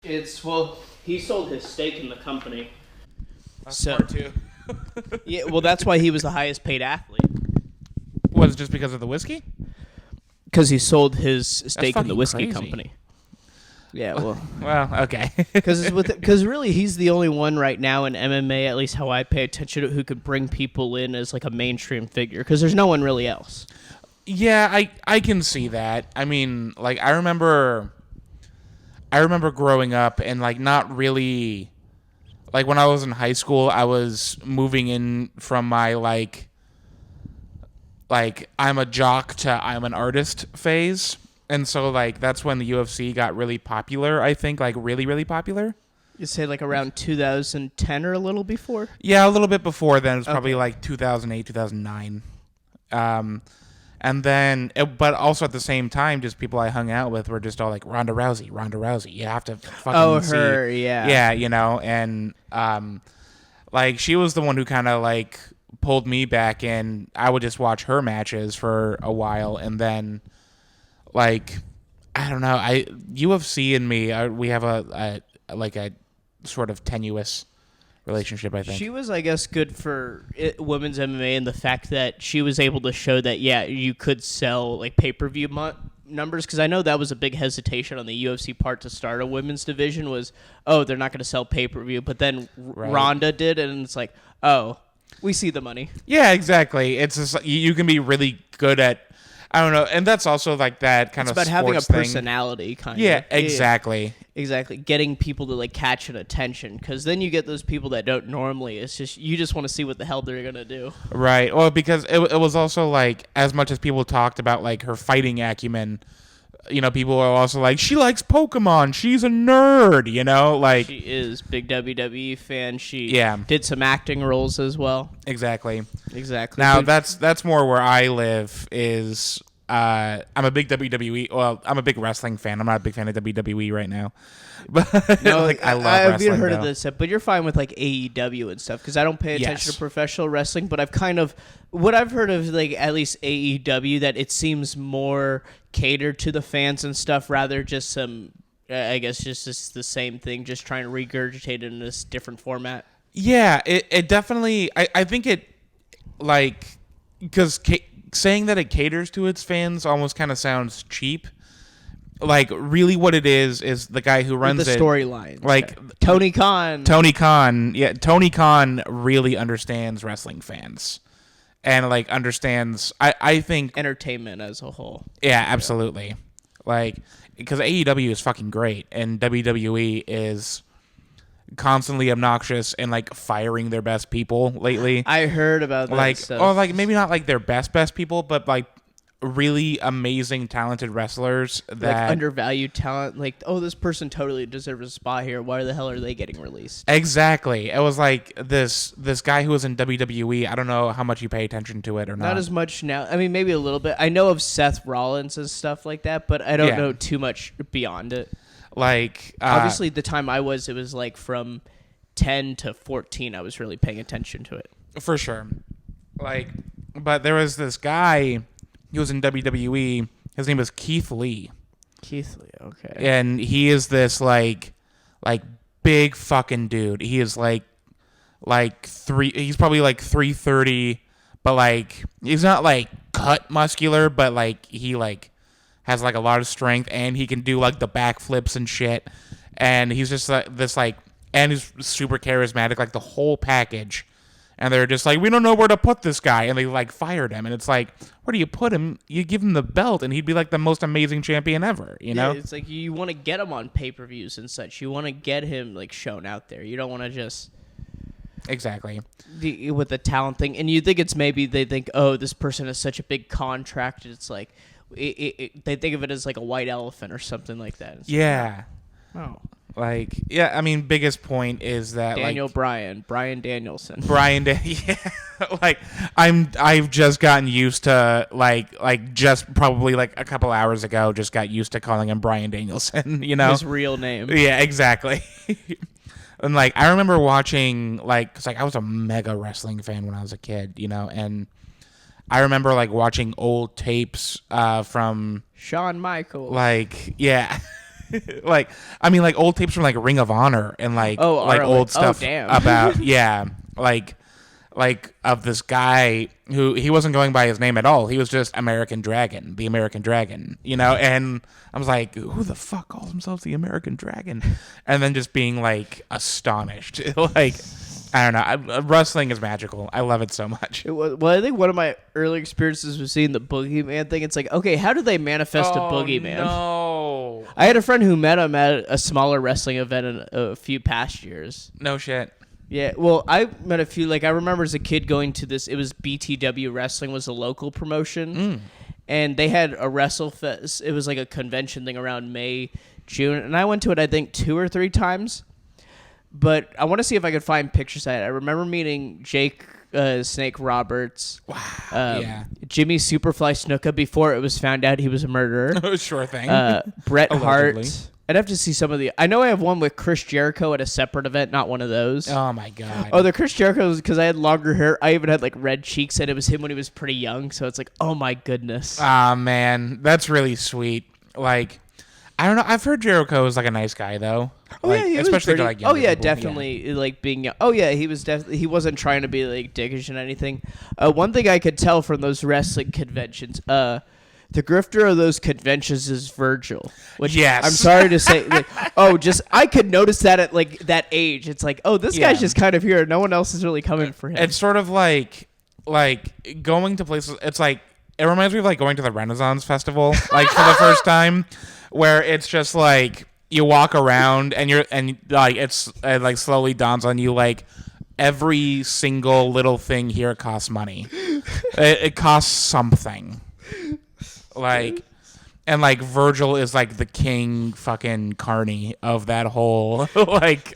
He sold his stake in the company. That's So smart too. yeah, well, that's why he was the highest paid athlete Was it just because of the whiskey? because he sold his stake in the fucking whiskey crazy. company. Yeah, well, Well, okay. because really he's the only one right now in MMA, at least how I pay attention to, who could bring people in as like a mainstream figure. Because there's no one really else. Yeah, I can see that. I mean, like I remember growing up and like not really like when I was in high school, I was moving in from my like I'm a jock to I'm an artist phase. And so like that's when the UFC got really popular, I think, like really really popular. You say like around 2010 or a little before. Yeah, a little bit before then. It was probably Okay. like 2008, 2009. And then, but also at the same time, just people I hung out with were just all like Ronda Rousey, Ronda Rousey. You have to fucking Oh, see. her, yeah. Yeah, and like she was the one who kind of like pulled me back in. I would just watch her matches for a while, and then like I don't know, I UFC and me, we have a sort of tenuous relationship, I think. She was, I guess, good for women's MMA in the fact that she was able to show that, yeah, you could sell like pay-per-view numbers. Because I know that was a big hesitation on the UFC part to start a women's division was, oh, they're not going to sell pay-per-view. But then Right. Ronda did, and it's like, oh, we see the money. Yeah, exactly. It's just, you can be really good at, I don't know, and that's also like that kind It's of about having a sports thing. personality, kind Yeah, of. exactly. Exactly. Getting people to like catch an attention. Because then you get those people that don't normally. It's just, you just want to see what the hell they're going to do. Right. Well, because it was also like, as much as people talked about like her fighting acumen, people are also like, she likes Pokemon. She's a nerd, like. She is big WWE fan. She Yeah. did some acting roles as well. Exactly. Exactly. Now But that's more where I live is I'm a big WWE. Well, I'm a big wrestling fan. I'm not a big fan of WWE right now, but no, like I love I've wrestling. heard though. of this, but you're fine with like AEW and stuff because I don't pay attention Yes. to professional wrestling. But I've kind of what I've heard of like at least AEW that it seems more catered to the fans and stuff rather just some. I guess just the same thing, just trying to regurgitate it in this different format. Yeah, it definitely. I think it like because saying that it caters to its fans almost kind of sounds cheap. Like really, what it is the guy who runs The it. storylines, Like Tony Khan. Tony Khan, yeah, Tony Khan really understands wrestling fans, and like understands. I think, Entertainment as a whole. yeah, absolutely. Like because AEW is fucking great, and WWE is constantly obnoxious and like firing their best people lately. I heard about that Like stuff. or like maybe not like their best people, but like really amazing talented wrestlers Like that undervalued talent. Like, oh, this person totally deserves a spot here. Why the hell are they getting released? exactly. It was like this guy who was in WWE. I don't know how much you pay attention to it or not. Not as much now. I mean, maybe a little bit. I know of Seth Rollins and stuff like that, but I don't Yeah. know too much beyond it. Like Obviously, the time it was like from 10 to 14, I was really paying attention to it. for sure. Like, but there was this guy. He was in WWE. His name was Keith Lee, Keith Lee, okay. and he is this like big fucking dude. He is like three. He's probably like 330, but like he's not like cut muscular, but like he like has like a lot of strength, and he can do like the backflips and shit. And he's just like this like, and he's super charismatic, like the whole package. And they're just like, we don't know where to put this guy, and they like fired him. And it's like, where do you put him? You give him the belt, and he'd be like the most amazing champion ever. You know? Yeah, it's like you want to get him on pay-per-views and such. You want to get him like shown out there. You don't want to just Exactly. with the talent thing. And you think it's maybe they think, oh, this person has such a big contract. It's like they think of it as like a white elephant or something like that. It's Yeah. like, oh, Like, yeah, I mean, biggest point is that Daniel like Bryan Danielson. yeah, like I've just gotten used to like just probably like a couple hours ago just got used to calling him Brian Danielson, His real name. Yeah, exactly. And like I remember watching like cuz like I was a mega wrestling fan when I was a kid, and I remember like watching old tapes from Shawn Michaels. like yeah. like I mean like old tapes from like Ring of Honor and like old stuff damn. about like of this guy who he wasn't going by his name at all. He was just American Dragon, the American Dragon, and I was like, who the fuck calls himself the American Dragon? And then just being like astonished. Like, I don't know. Wrestling is magical. I love it so much. Well, I think one of my early experiences was seeing the boogeyman thing. It's like, okay, how do they manifest a boogeyman? No. I had a friend who met him at a smaller wrestling event in a few past years. No shit. Yeah, well, I met a few. Like, I remember as a kid going to this. It was BTW Wrestling was a local promotion, and they had a Wrestle Fest. It was like a convention thing around May, June, and I went to it I think 2 or 3 times. But I want to see if I could find pictures of it. I remember meeting Jake Snake Roberts, Jimmy Superfly Snuka before it was found out he was a murderer. Sure thing. Bret Allegedly. Hart. I'd have to see some of the. I know I have one with Chris Jericho at a separate event, not one of those. Oh my god. Oh, the Chris Jericho was because I had longer hair. I even had like red cheeks, and it was him when he was pretty young. So it's like, oh my goodness. Ah man, that's really sweet. Like, I don't know. I've heard Jericho is like a nice guy though. Oh like, yeah, he especially was to like younger people. definitely like being young. Oh yeah, he was definitely. He wasn't trying to be like dickish and anything. One thing I could tell from those wrestling conventions, the grifter of those conventions is Virgil. Which yes. I'm sorry to say. Like, I could notice that at like that age. It's like, oh, this guy's just kind of here. No one else is really coming for him. It's sort of like going to places. It's like it reminds me of like going to the Renaissance Festival, like for the first time, where it's just like you walk around and like it's like slowly dawns on you like every single little thing here costs money. It costs something. Like, and like Virgil is like the king fucking carny of that whole like,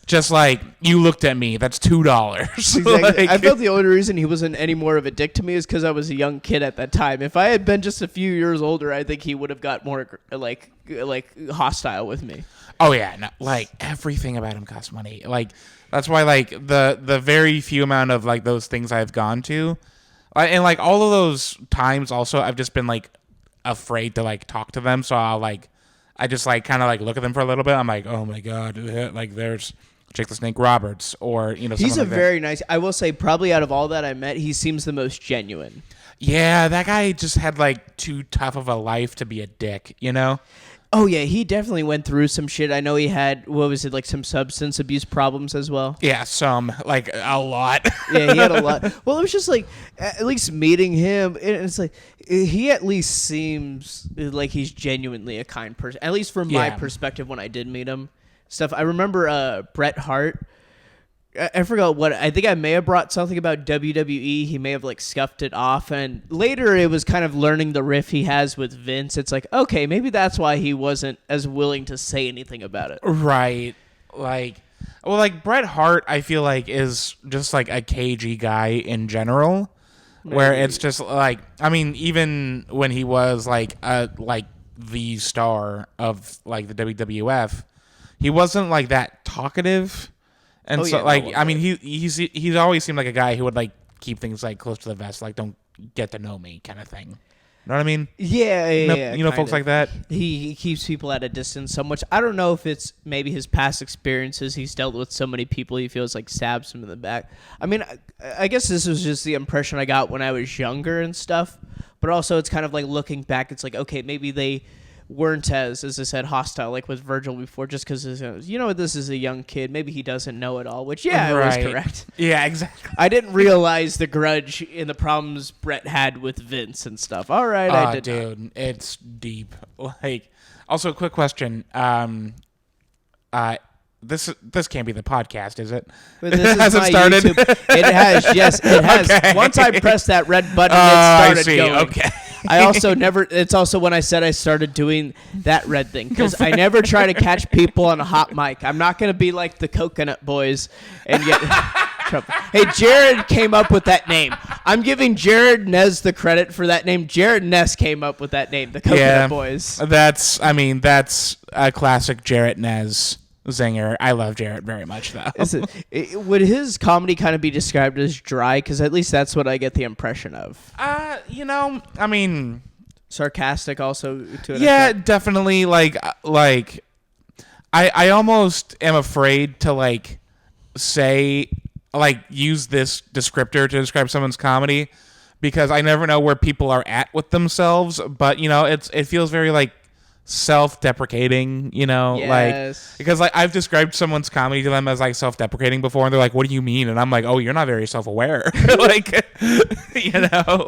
just like you looked at me. That's $2. Exactly. Like, I felt the only reason he wasn't any more of a dick to me is because I was a young kid at that time. If I had been just a few years older, I think he would have got more like hostile with me. Oh yeah, no, like everything about him costs money. Like that's why like the very few amount of like those things I've gone to. And like all of those times also I've just been like afraid to like talk to them, so I just like kind of like look at them for a little bit. I'm like, oh my god, like there's Jake the Snake Roberts or he's a like very nice. I will say probably out of all that I met, he seems the most genuine. Yeah, that guy just had like too tough of a life to be a dick, Oh yeah, he definitely went through some shit. I know he had like some substance abuse problems as well. Yeah, like a lot. Yeah, he had a lot. Well, it was just like at least meeting him, and it's like he at least seems like he's genuinely a kind person. At least from my perspective, when I did meet him, stuff. I remember Bret Hart. I forgot what. I think I may have brought something about WWE. He may have like scuffed it off, and later it was kind of learning the riff he has with Vince. It's like, okay, maybe that's why he wasn't as willing to say anything about it. Right. Like Bret Hart, I feel like is just like a cagey guy in general, where it's just like, I mean, even when he was like the star of like the WWF, he wasn't like that talkative. And I mean, he's always seemed like a guy who would like keep things like close to the vest, like don't get to know me kind of thing. You know what I mean? Yeah. Folks like that. He keeps people at a distance so much. I don't know if it's maybe his past experiences. He's dealt with so many people he feels like stabs him in the back. I mean, I guess this was just the impression I got when I was younger and stuff. But also, it's kind of like looking back. It's like, okay, maybe they weren't as I said, hostile like with Virgil before, just because this is a young kid. Maybe he doesn't know it all, which I was correct. Yeah, exactly. I didn't realize the grudge and the problems Bret had with Vince and stuff. All right, I did. Dude, not. It's deep. Like, also, quick question. This can't be the podcast, is it? But this has it started? YouTube. It has, yes, it has. Okay. Once I pressed that red button, it started going. Okay. I also it's also when I said I started doing that red thing, because I never try to catch people on a hot mic. I'm not going to be like the Coconut Boys and get trouble. Hey, Jared came up with that name. I'm giving Jared Nez the credit for that name. Jared Ness came up with that name, the Coconut Boys. That's a classic Jared Nez zinger. I love Jarrett very much, though. Would his comedy kind of be described as dry? Because at least that's what I get the impression of. I mean, Sarcastic also to an Yeah, effect. definitely. I almost am afraid to say use this descriptor to describe someone's comedy because I never know where people are at with themselves. But it feels very self-deprecating, Yes. because I've described someone's comedy to them as self-deprecating before, and they're like, "What do you mean?" And I'm like, "Oh, you're not very self-aware," you know,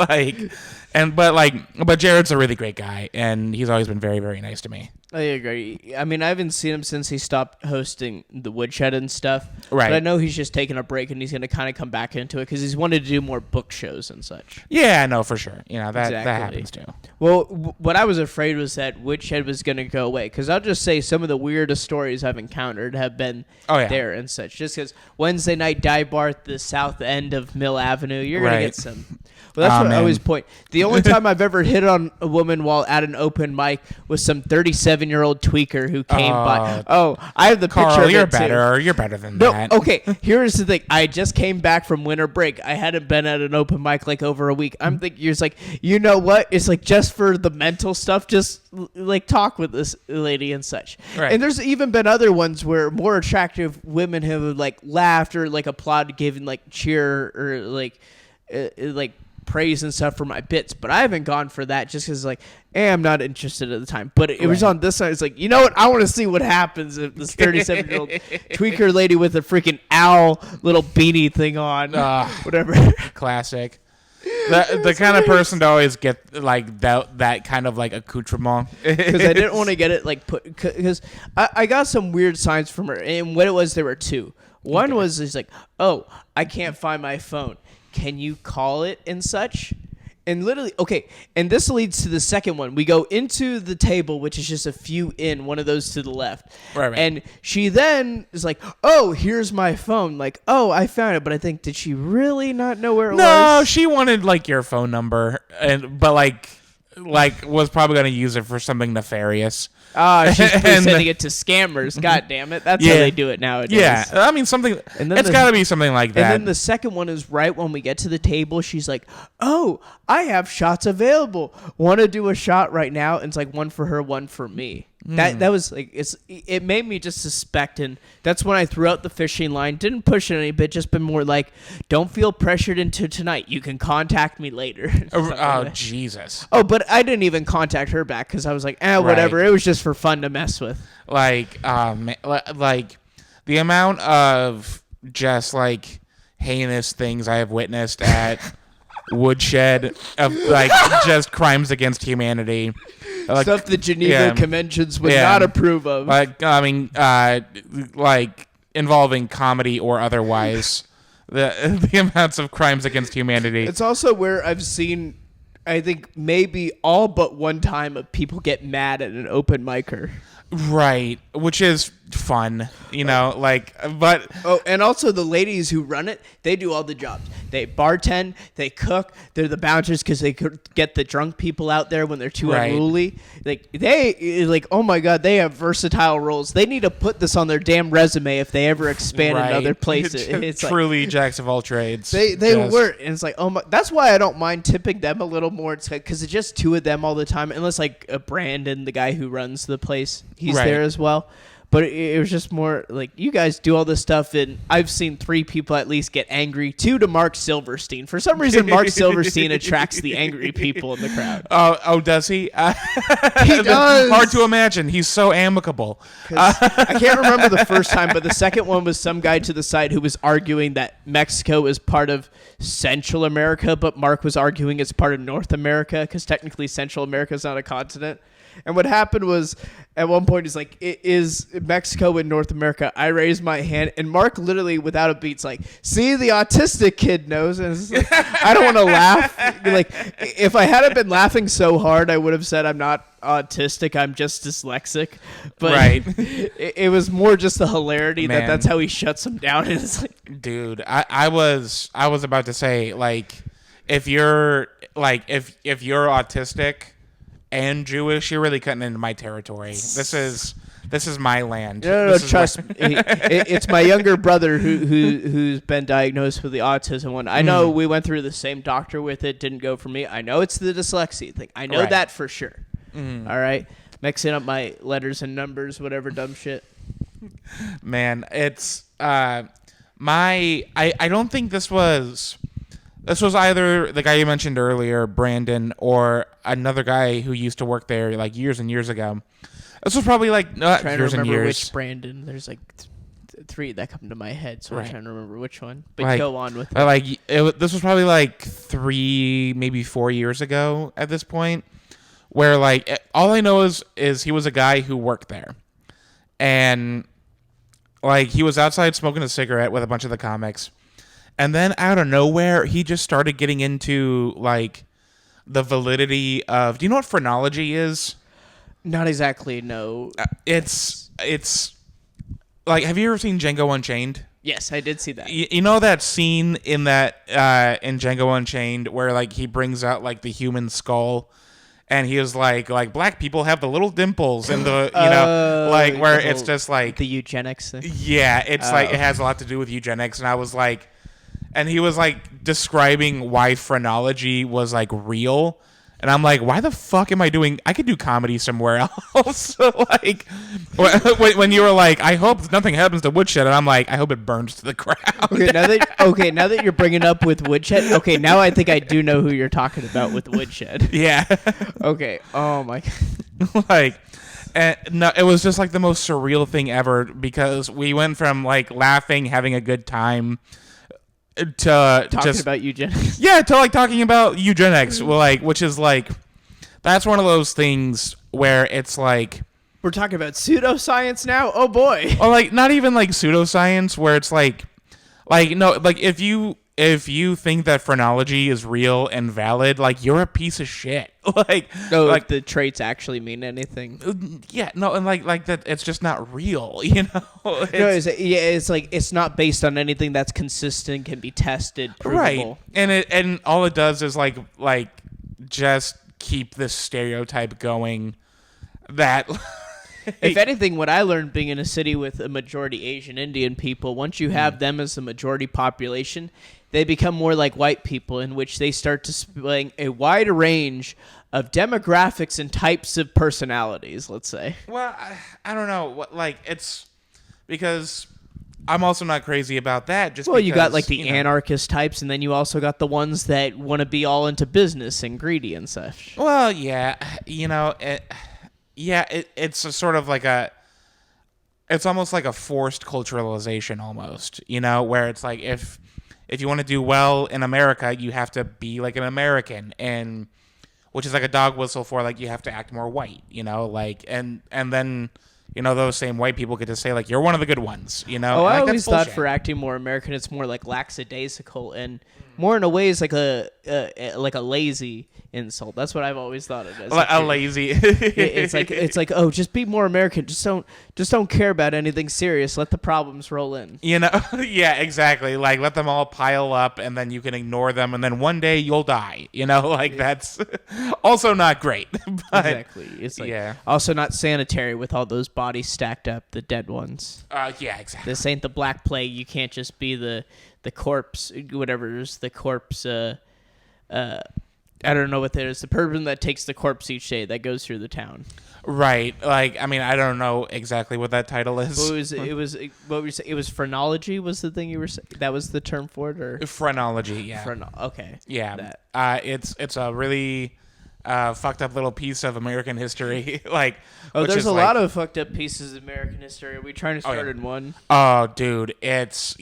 but Jared's a really great guy, and he's always been very, very nice to me. I agree. I mean, I haven't seen him since he stopped hosting the Woodshed and stuff. Right. But I know he's just taking a break, and he's going to kind of come back into it because he's wanted to do more book shows and such. Yeah, no, for sure. That Exactly. happens too. Well, what I was afraid was that Woodshed was going to go away because I'll just say some of the weirdest stories I've encountered have been there and such. Just because Wednesday night dive bar at the south end of Mill Avenue, you're going to get some. Well, that's what I always point. The only time I've ever hit on a woman while at an open mic was some 37-year-old tweaker who came by. Oh, I have the Carl, picture of you're it better. too. You're better than No, that. okay. Here's the thing. I just came back from winter break. I hadn't been at an open mic over a week. I'm thinking, you're just you know what? It's just for the mental stuff. Just talk with this lady and such. Right. And there's even been other ones where more attractive women have laughed or applauded, given cheer or praise and stuff for my bits, but I haven't gone for that just because I'm not interested at the time. But it was on this side. It's you know what? I want to see what happens if this 37-year-old tweaker lady with a freaking owl little beanie thing on, whatever. Classic. The kind of person to always get that kind of accoutrement. Because I didn't want to get it put because I got some weird signs from her, and what it was, there were two. One was oh, I can't find my phone. Can you call it and such? And literally, okay, and this leads to the second one. We go into the table, which is just a few in, one of those to the left. Right. And she then is oh, here's my phone. Oh, I found it. But I think, did she really not know where it was? No, she wanted your phone number, but was probably going to use it for something nefarious. She's sending it to scammers. God damn it. That's how they do it nowadays. Yeah. I mean, it's got to be something like that. And then the second one is right when we get to the table. She's oh, I have shots available. Want to do a shot right now? And it's one for her, one for me. That was it made me just suspect, and that's when I threw out the fishing line. Didn't push it any bit, just been more don't feel pressured into tonight. You can contact me later. Jesus. Oh, but I didn't even contact her back because I was whatever. Right. It was just for fun to mess with. The amount of just heinous things I have witnessed at Woodshed of just crimes against humanity. Stuff the Geneva Conventions would not approve of. Involving comedy or otherwise. The amounts of crimes against humanity. It's also where I've seen, I think, maybe all but one time of people get mad at an open micer. Right, which is fun, but... Oh, and also the ladies who run it, they do all the jobs. They bartend, they cook, they're the bouncers because they could get the drunk people out there when they're too unruly. Oh my God, they have versatile roles. They need to put this on their damn resume if they ever expand in other places. It's truly jacks of all trades. They were, and it's oh my, that's why I don't mind tipping them a little more. It's because it's just two of them all the time, unless Brandon, the guy who runs the place, he's there as well. But it was just more you guys do all this stuff, and I've seen 3 people at least get angry. 2 to Mark Silverstein. For some reason, Mark Silverstein attracts the angry people in the crowd. Oh, does he? He does. Hard to imagine. He's so amicable. I can't remember the first time, but the second one was some guy to the side who was arguing that Mexico is part of Central America, but Mark was arguing it's part of North America because technically Central America is not a continent. And what happened was, at one point, he's is Mexico in North America? I raised my hand, and Mark literally, without a beat's see, the autistic kid knows. And it's I don't want to laugh. If I hadn't been laughing so hard, I would have said I'm not autistic, I'm just dyslexic. But it was more just the hilarity that's how he shuts him down. And it's dude, I was about to say, if you're if you're autistic and Jewish, you're really cutting into my territory. This is This is my land. No, trust me. It's my younger brother who's been diagnosed with the autism one. I know we went through the same doctor with it. Didn't go for me. I know it's the dyslexia thing. I know that for sure. All right, mixing up my letters and numbers, whatever dumb shit. Man, it's I don't think this was either the guy you mentioned earlier, Brandon, or another guy who used to work there like years and years ago. This was probably like trying years to remember and years. which Brandon. There's like three that come to my head, so I'm trying to remember which one. But like, go on with it. This was probably like 3, maybe 4 years ago at this point, where like all I know is he was a guy who worked there, and like he was outside smoking a cigarette with a bunch of the comics, and then out of nowhere he just started getting into like the validity of. Do you know what phrenology is? Not exactly. No. It's like, have you ever seen Django Unchained? Yes, I did see that. You know that scene in Django Unchained where like he brings out like the human skull, and he was like black people have the little dimples and the like where it's just like the eugenics thing. Yeah, it's like it has a lot to do with eugenics, and I was like, and he was like describing why phrenology was like real. And I'm like, why the fuck am I doing? I could do comedy somewhere else. So like, when you were like, I hope nothing happens to Woodshed, and I'm like, I hope it burns to the ground. Okay, now that you're bringing up with Woodshed, okay, now I think I do know who you're talking about with Woodshed. Yeah. Okay. Oh my God. Like, and no, it was just like the most surreal thing ever, because we went from like laughing, having a good time, to talking about eugenics. Yeah, to like talking about eugenics. Well, like, which is like, that's one of those things where it's like, we're talking about pseudoscience now. Oh boy. Or like not even like pseudoscience, where it's like no, like if you think that phrenology is real and valid, like you're a piece of shit. Like no, like the traits actually mean anything. Yeah, no, and like that, it's just not real, you know. It's like it's not based on anything that's consistent, can be tested, provable. Right, and all it does is like just keep this stereotype going that. If anything, what I learned being in a city with a majority Asian Indian people, once you have them as the majority population, they become more like white people, in which they start displaying a wide range of demographics and types of personalities, let's say. Well, I don't know. Like, it's because I'm also not crazy about that. You got like the anarchist types, and then you also got the ones that want to be all into business and greedy and such. Well, yeah, it's a sort of like it's almost like a forced culturalization almost, where it's like if you want to do well in America, you have to be like an American, and which is like a dog whistle for like you have to act more white, like and then those same white people get to say like you're one of the good ones, Oh, I always thought for acting more American, it's more like lackadaisical and more in a way is like a lazy insult. That's what I've always thought it is. A lazy. it's like oh, just be more American. Just don't care about anything serious. Let the problems roll in. Yeah, exactly. Like let them all pile up, and then you can ignore them, and then one day you'll die. That's also not great. But, exactly. It's like also not sanitary with all those bodies stacked up, the dead ones. Yeah, exactly. This ain't the Black Plague. You can't just be the corpse, whatever's the corpse. I don't know what that is. The person that takes the corpse each day that goes through the town. Right. Like, I mean, I don't know exactly what that title is. It was phrenology was the thing you were saying? That was the term for it? Or phrenology, yeah. Okay. Yeah. It's a really fucked up little piece of American history. There's a lot of fucked up pieces of American history. Are we trying to start in one? Oh, dude. It's,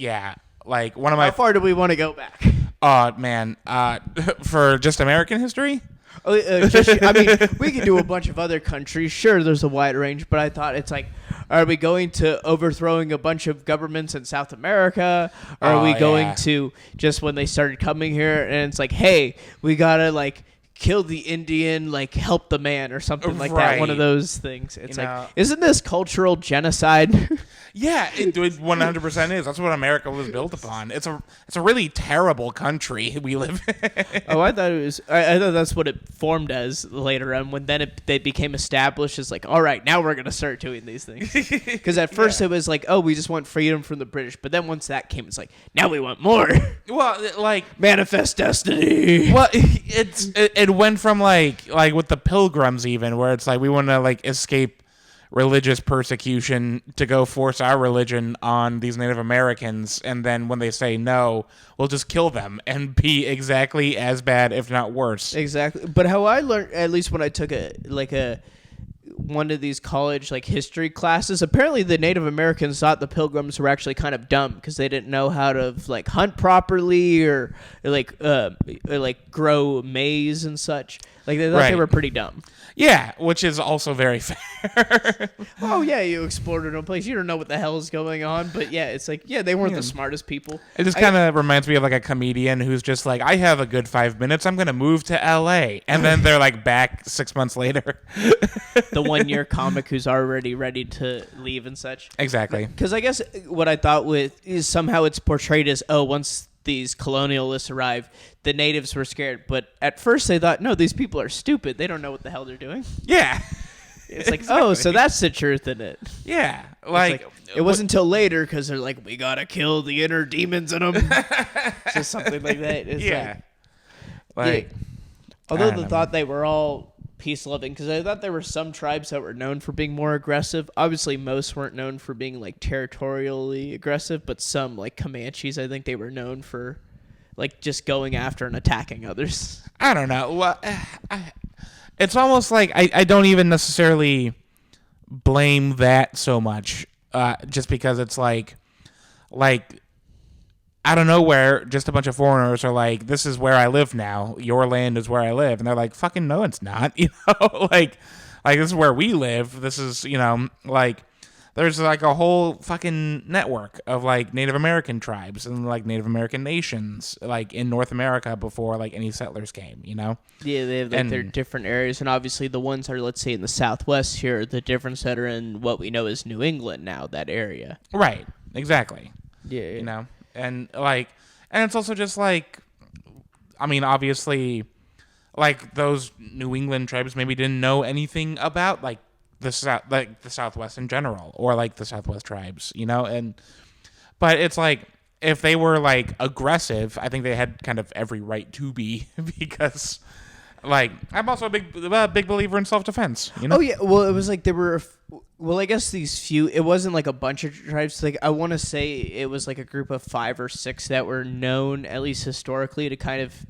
like one of my... How far do we want to go back? Oh, man. For just American history? I mean, we could do a bunch of other countries. Sure, there's a wide range, but I thought it's like, are we going to overthrowing a bunch of governments in South America? Or are we going to just when they started coming here and it's like, hey, we got to like kill the Indian, like help the man or something like that. One of those things. It's like, isn't this cultural genocide? Yeah, it 100% is. That's what America was built upon. It's a really terrible country we live in. Oh, I thought it was. I thought that's what it formed as later on. When then they became established as like, all right, now we're gonna start doing these things. Because at first it was like, oh, we just want freedom from the British. But then once that came, it's like, now we want more. Well, like Manifest destiny. well, it went from like with the Pilgrims even, where it's like we want to like escape religious persecution to go force our religion on these Native Americans, and then when they say no, we'll just kill them and be exactly as bad, if not worse. Exactly. But how I learned, at least when I took one of these college like history classes, apparently the Native Americans thought the Pilgrims were actually kind of dumb because they didn't know how to like hunt properly or grow maize and such. Like they thought they were pretty dumb. Yeah, which is also very fair. Oh yeah, you explored a place. You don't know what the hell is going on, but yeah, it's like they weren't the smartest people. It just kind of reminds me of like a comedian who's just like, I have a good 5 minutes. I'm gonna move to LA, and then they're like back 6 months later. The 1 year comic who's already ready to leave and such. Exactly. Because I guess what I thought is somehow it's portrayed as once these colonialists arrived, the natives were scared. But at first they thought, no, these people are stupid. They don't know what the hell they're doing. Yeah. It's like, exactly. Oh, so that's the truth in it. Yeah. It wasn't until later because they're like, we got to kill the inner demons in them. So something like that. It's although the thought they were all peace-loving, because I thought there were some tribes that were known for being more aggressive. Obviously, most weren't known for being like territorially aggressive, but some, like Comanches, I think they were known for like just going after and attacking others. I don't know. Well, it's almost like I don't even necessarily blame that so much, just because it's like out of nowhere, just a bunch of foreigners are like, this is where I live now. Your land is where I live. And they're like, fucking no, it's not. You know, like this is where we live. This is, like there's like a whole fucking network of like Native American tribes and like Native American nations like in North America before like any settlers came, Yeah, they have like their different areas. And obviously the ones that are, let's say, in the Southwest here, the difference that are in what we know as New England now, that area. Right. Exactly. Yeah. And it's also just like, I mean, obviously, like those New England tribes maybe didn't know anything about like the Southwest in general, or like the Southwest tribes, but it's like if they were like aggressive, I think they had kind of every right to be, because like I'm also a big believer in self-defense. Oh yeah, well it was like there were. Well, I guess these few, it wasn't like a bunch of tribes. Like I want to say it was like a group of 5 or 6 that were known, at least historically, to kind of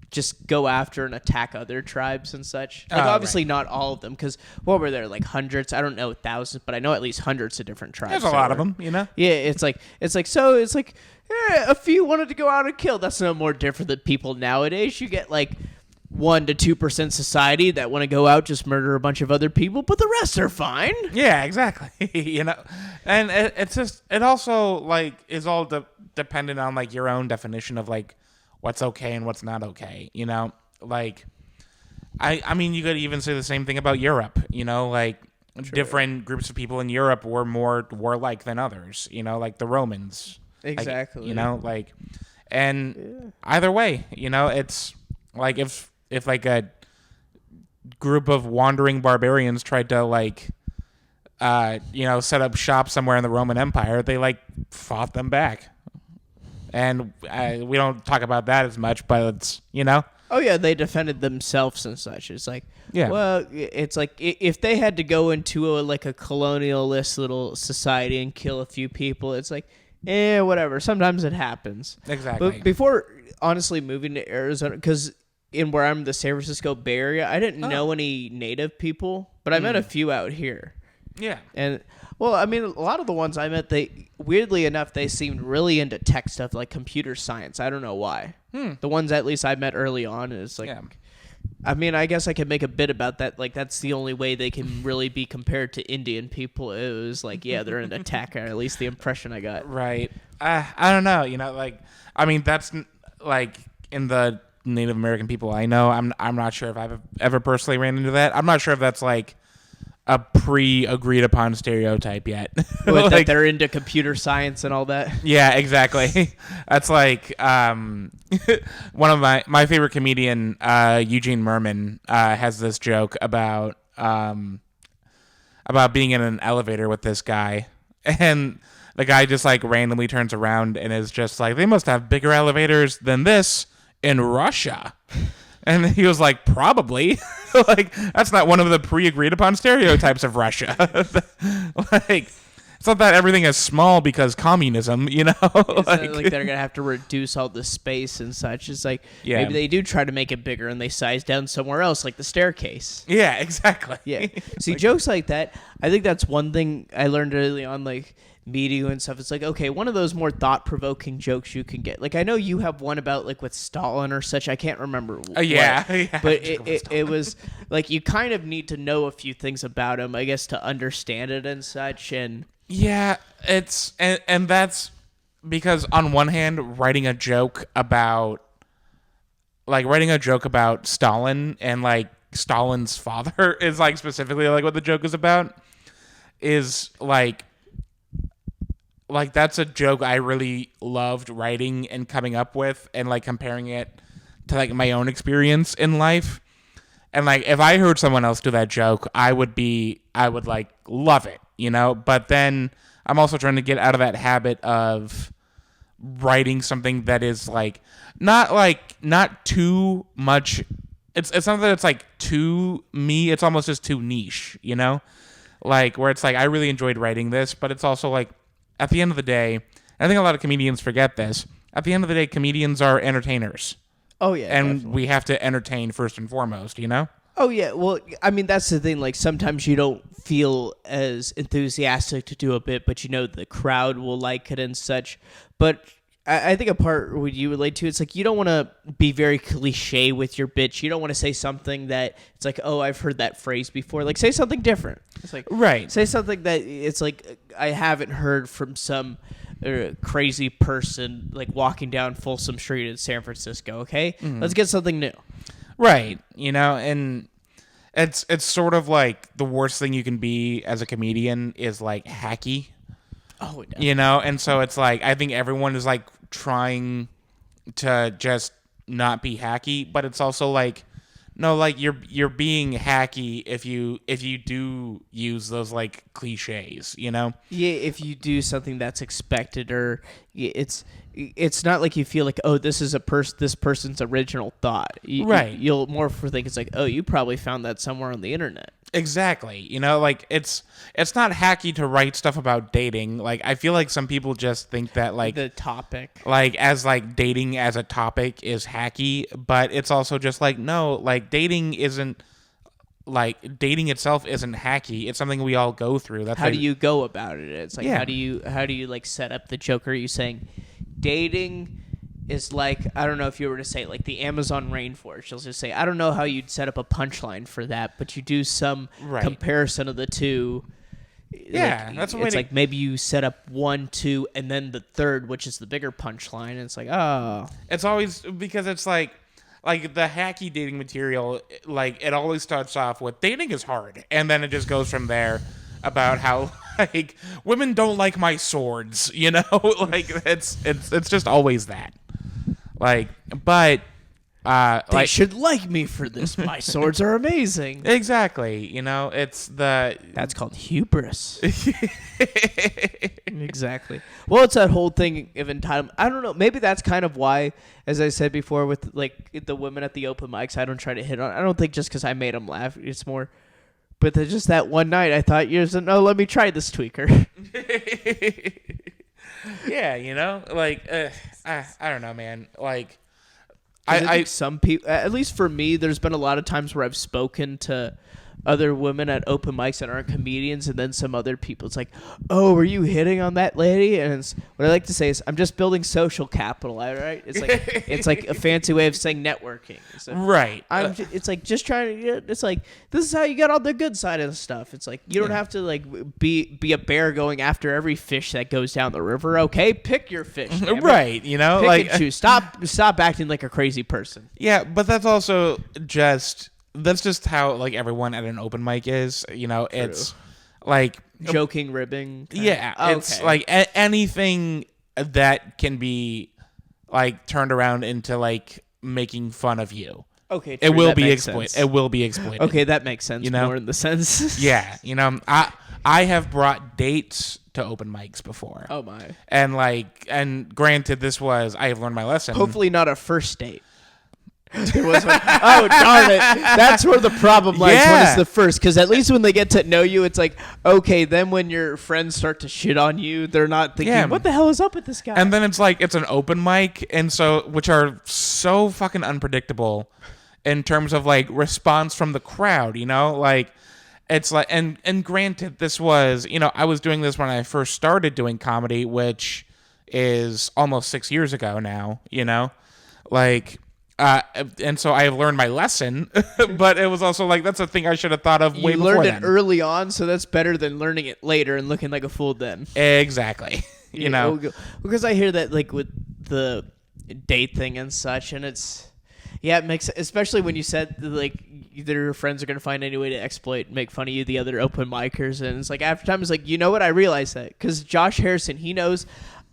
just go after and attack other tribes and such. Like obviously not all of them, because what were there, like hundreds? I don't know, thousands, but I know at least hundreds of different tribes. There's a lot of them, Yeah, it's like a few wanted to go out and kill. That's no more different than people nowadays. You get like 1 to 2% society that want to go out, just murder a bunch of other people, but the rest are fine. Yeah, exactly. And it's just, it also like is all dependent on like your own definition of like what's okay and what's not okay. Like I mean, you could even say the same thing about Europe. Like True. Different groups of people in Europe were more warlike than others. Like the Romans. Exactly. And either way, it's like if like a group of wandering barbarians tried to like, set up shop somewhere in the Roman Empire, they like fought them back. And we don't talk about that as much, but it's, Oh yeah, they defended themselves and such. It's like, yeah. Well, it's like if they had to go into a colonialist little society and kill a few people, it's like, whatever. Sometimes it happens. Exactly. But before honestly moving to Arizona, because in where I'm, the San Francisco Bay Area, I didn't know any native people, but I met a few out here. Yeah. And, well, I mean, a lot of the ones I met, weirdly enough, they seemed really into tech stuff, like computer science. I don't know why. The ones at least I met early on is like, I mean, I guess I could make a bit about that. Like, that's the only way they can really be compared to Indian people. It was like, yeah, they're into tech, or at least the impression I got. Right. I don't know. Like, I mean, that's like in the Native American people I know. I'm not sure if I've ever personally ran into that. I'm not sure if that's like a pre-agreed upon stereotype yet. That they're into computer science and all that. Yeah, exactly. That's like one of my favorite comedian, Eugene Merman, has this joke about being in an elevator with this guy, and the guy just like randomly turns around and is just like, they must have bigger elevators than this in Russia. And he was like, probably. Like, that's not one of the pre-agreed upon stereotypes of Russia. Like, it's not that everything is small because communism, you know? like they're going to have to reduce all the space and such. It's like, maybe they do try to make it bigger and they size down somewhere else, like the staircase. Yeah, exactly. Yeah. See, jokes like that, I think that's one thing I learned early on, like, media and stuff. It's like, okay, one of those more thought-provoking jokes you can get. Like, I know you have one about, like, with Stalin or such. I can't remember yeah. But it was, like, you kind of need to know a few things about him, I guess, to understand it and such. And yeah, it's and that's because on one hand, writing a joke about Stalin and like Stalin's father is like specifically like what the joke is about, is like that's a joke I really loved writing and coming up with, and like comparing it to like my own experience in life. And like if I heard someone else do that joke, I would like love it, you know? But then I'm also trying to get out of that habit of writing something that is like not too much. It's not that it's like too me, it's almost just too niche, you know? Like where it's like I really enjoyed writing this, but it's also like at the end of the day, I think a lot of comedians forget this. At the end of the day, comedians are entertainers. Oh, yeah. And definitely. we have to entertain first and foremost, you know? Oh, yeah. Well, I mean, that's the thing. Like, sometimes you don't feel as enthusiastic to do a bit, but you know the crowd will like it and such. But I think a part what you relate to, it's like you don't want to be very cliche with your bits. You don't want to say something that it's like, oh, I've heard that phrase before. Like, say something different. It's like, right. Say something that it's like I haven't heard from some crazy person like walking down Folsom Street in San Francisco. Okay, Let's get something new. Right. You know, and it's sort of like the worst thing you can be as a comedian is like hacky. Oh, no. You know, and so it's like I think everyone is like trying to just not be hacky, but it's also like no, like you're being hacky if you do use those like cliches, you know? Yeah, if you do something that's expected, or it's not like you feel like, oh, this is this person's original thought. Right. You'll more think it's like, oh, you probably found that somewhere on the internet. Exactly. You know, like it's not hacky to write stuff about dating. Like I feel like some people just think that like the topic, like as like dating as a topic is hacky, but it's also just like no, like dating isn't like dating itself isn't hacky. It's something we all go through. That's how do you go about it? It's like Yeah. how do you like set up the joke? Are you saying dating is like, I don't know if you were to say like the Amazon rainforest, you'll just say, I don't know how you'd set up a punchline for that, but you do some Right. comparison of the two. Yeah, like, that's a way it's to- like maybe you set up 1, 2, and then the third, which is the bigger punchline, and it's like, oh, It's always because it's like the hacky dating material, like it always starts off with dating is hard, and then it just goes from there about how like women don't like my swords, you know? Like it's just always that. Like, but they should like me for this. My swords are amazing. exactly, you know, That's called hubris. Exactly. Well, it's that whole thing of entitlement. I don't know. Maybe that's kind of why, as I said before, with like the women at the open mics, I don't try to hit on. I don't think just because I made them laugh. It's more, but just that one night, I thought, no, let me try this tweaker. yeah, you know, like I don't know, man. Like I think some people, at least for me, there's been a lot of times where I've spoken to other women at open mics that aren't comedians, and then some other people. It's like, oh, were you hitting on that lady? And what I like to say is, I'm just building social capital. All right, it's like a fancy way of saying networking. So right. It's like just trying to. It's like this is how you get on the good side of stuff. It's like you don't have to like be a bear going after every fish that goes down the river. Okay, pick your fish. damn it. Right, you know, Pick like and choose. Stop acting like a crazy person. yeah, but that's also just that's just how like everyone at an open mic is. It's like joking, ribbing. Yeah, Okay. it's like anything that can be like turned around into like making fun of you. Okay, it true, will that be makes exploited. sense. It will be exploited. Okay, that makes sense. More in the sense. Yeah, I have brought dates to open mics before. Oh my. And granted, I have learned my lesson. Hopefully not a first date. It was oh darn it! That's where the problem lies. Yeah. When it's the first, because at least when they get to know you, it's like okay. Then when your friends start to shit on you, they're not thinking, "What the hell is up with this guy?" And then it's like it's an open mic, and so which are so fucking unpredictable in terms of like response from the crowd. Like it's like and granted, this was I was doing this when I first started doing comedy, which is almost 6 years ago now. Like. And so I have learned my lesson, but it was also like that's a thing I should have thought of way before. You learned it then. early on, so that's better than learning it later and looking like a fool then. Exactly. Because I hear that like with the date thing and such, and it makes, especially when you said like either your friends are gonna find any way to make fun of you, the other open micers, and it's like after time it's like what I realized that because Josh Harrison, he knows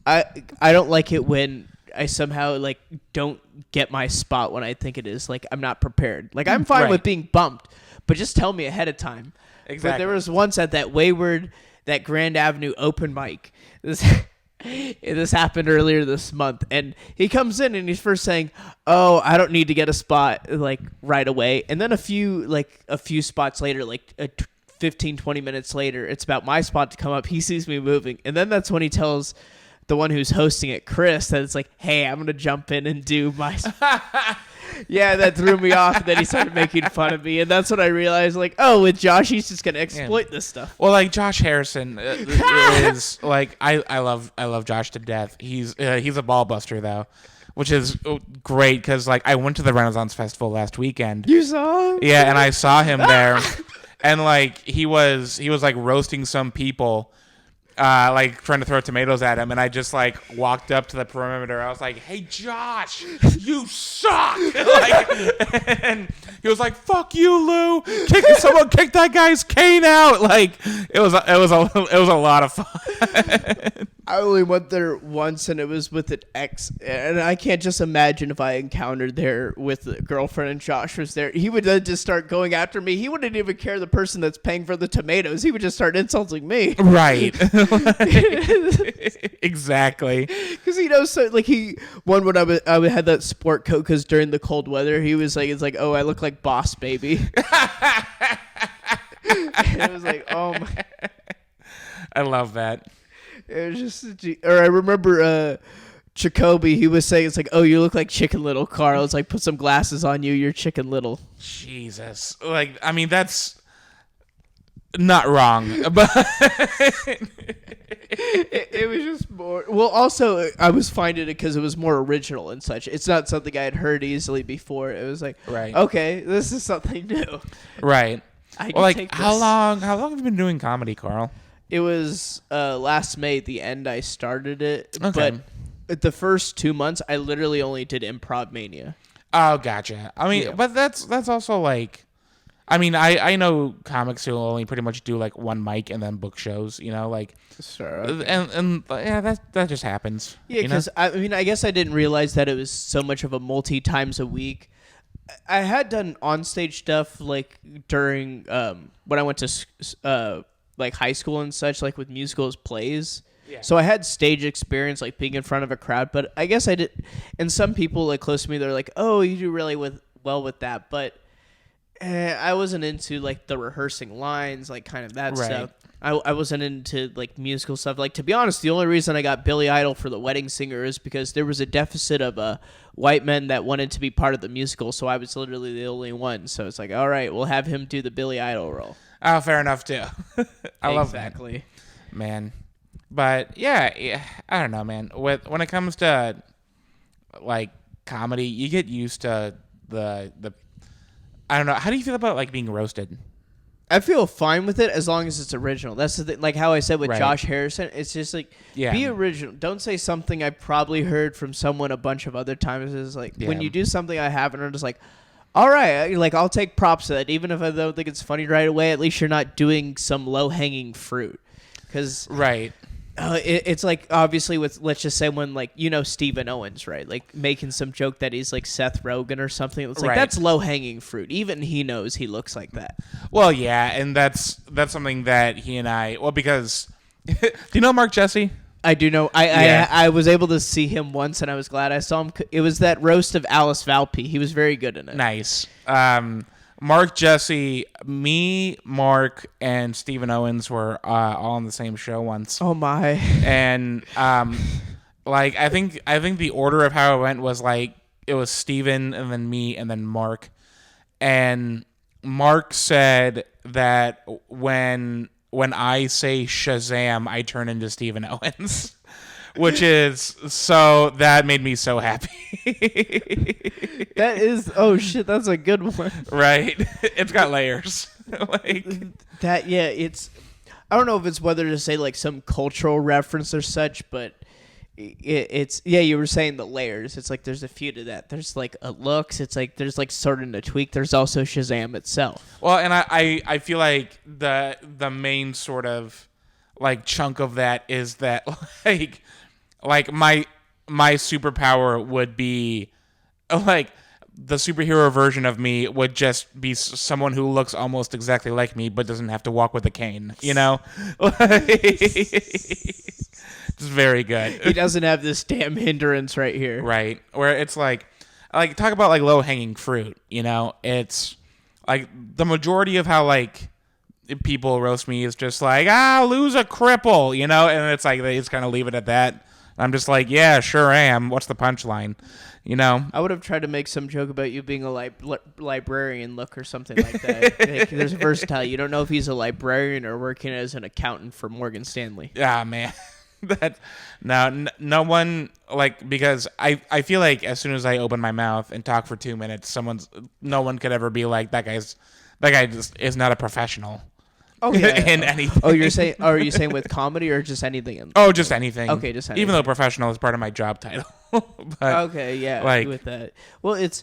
I don't like it when I somehow like don't get my spot when I think it is. Like I'm not prepared. Like I'm fine with being bumped, but just tell me ahead of time. Exactly. But there was once at that Grand Avenue open mic. This happened earlier this month, and he comes in and he's first saying, "Oh, I don't need to get a spot like right away." And then a few spots later, like 15, 20 minutes later, it's about my spot to come up. He sees me moving, and then that's when he tells the one who's hosting it, Chris, that it's like, hey, I'm going to jump in and do my... Yeah, that threw me off. And then he started making fun of me. And that's when I realized, like, oh, with Josh, he's just going to exploit this stuff. Well, like, Josh Harrison is, like, I love Josh to death. He's a ball buster, though, which is great because, like, I went to the Renaissance Festival last weekend. You saw him? Yeah, and I saw him there. And, like, he was like, roasting some people. Like trying to throw tomatoes at him, and I just like walked up to the perimeter. I was like, "Hey, Josh, you suck!" And he was like, "Fuck you, Lou! Someone kick that guy's cane out!" Like it was a lot of fun. I only went there once, and it was with an ex, and I can't just imagine if I encountered there with a girlfriend and Josh was there. He would then just start going after me. He wouldn't even care the person that's paying for the tomatoes. He would just start insulting me. Right. Exactly. Because he knows, so like when I had that sport coat because during the cold weather, he was like, it's like, oh, I look like Boss Baby. It was like, oh my. I love that. It was just, or I remember Jacoby, he was saying, it's like, oh, you look like Chicken Little, Karl. It's like, put some glasses on you, you're Chicken Little. Jesus. Like, I mean, that's not wrong, but it was just more, well, also, I was finding it because it was more original and such. It's not something I had heard easily before. It was like, right. Okay, this is something new. Right. Well, like, how long have you been doing comedy, Karl? It was last May, the end I started it. Okay. But the first 2 months, I literally only did Improv Mania. Oh, gotcha. I mean, but that's also like, I mean, I know comics who only pretty much do like one mic and then book shows, like. Sure. And yeah, that just happens. Yeah, because I mean, I guess I didn't realize that it was so much of a multi-times a week. I had done onstage stuff like during when I went to like high school and such, like with musicals, plays. Yeah. So I had stage experience, like being in front of a crowd. But I guess I did. And some people like close to me, they're like, "Oh, you do really well with that." But I wasn't into like the rehearsing lines, like kind of that stuff. I wasn't into like musical stuff. Like, to be honest, the only reason I got Billy Idol for The Wedding Singer is because there was a deficit of white men that wanted to be part of the musical. So I was literally the only one. So it's like, all right, we'll have him do the Billy Idol role. Oh, fair enough too. I love that, man. But yeah, I don't know, man. When it comes to like comedy, you get used to the. I don't know. How do you feel about like being roasted? I feel fine with it as long as it's original. That's the thing. Like how I said with Josh Harrison, it's just like, be original. Don't say something I probably heard from someone a bunch of other times. Is like when you do something I haven't heard, it's like, All right, like I'll take props to that. Even if I don't think it's funny right away, at least you're not doing some low hanging fruit. Because Right. it's like obviously with let's just say when like Stephen Owens, right? Like making some joke that he's like Seth Rogen or something. It's like Right. that's low hanging fruit. Even he knows he looks like that. Well, yeah, and that's something that he and I. Well, because do you know Mark Jesse? I do know. Yeah. I was able to see him once, and I was glad I saw him. It was that roast of Alice Valpy. He was very good in it. Nice. Mark Jesse, me, Mark, and Stephen Owens were all on the same show once. Oh my! And like I think the order of how it went was like it was Stephen and then me and then Mark. And Mark said that when I say Shazam, I turn into Stephen Owens. Which is so that made me so happy. That is that's a good one. Right? It's got layers. Like That it's I don't know if it's whether to say like some cultural reference or such, but it's you were saying the layers. It's like there's a few to that. There's like a looks. It's like there's like sort of a tweak. There's also Shazam itself. well, and I feel like the main sort of like chunk of that is that like my superpower would be like the superhero version of me would just be someone who looks almost exactly like me but doesn't have to walk with a cane, It's very good. He doesn't have this damn hindrance right here. Right. Where it's like talk about like low hanging fruit, It's like the majority of how like people roast me is just like, lose a cripple, and it's like they just kind of leave it at that. I'm just like, yeah, sure am. What's the punchline? I would have tried to make some joke about you being a librarian look or something like that. Like, there's versatile. You don't know if he's a librarian or working as an accountant for Morgan Stanley. Yeah, man. That no one like because I feel like as soon as I open my mouth and talk for 2 minutes, no one could ever be like that guy just is not a professional. Oh yeah. In anything. Oh, are you saying with comedy or just anything? Oh, just anything. Okay, just anything. Even though professional is part of my job title. But, okay, yeah, like, with that. Well, it's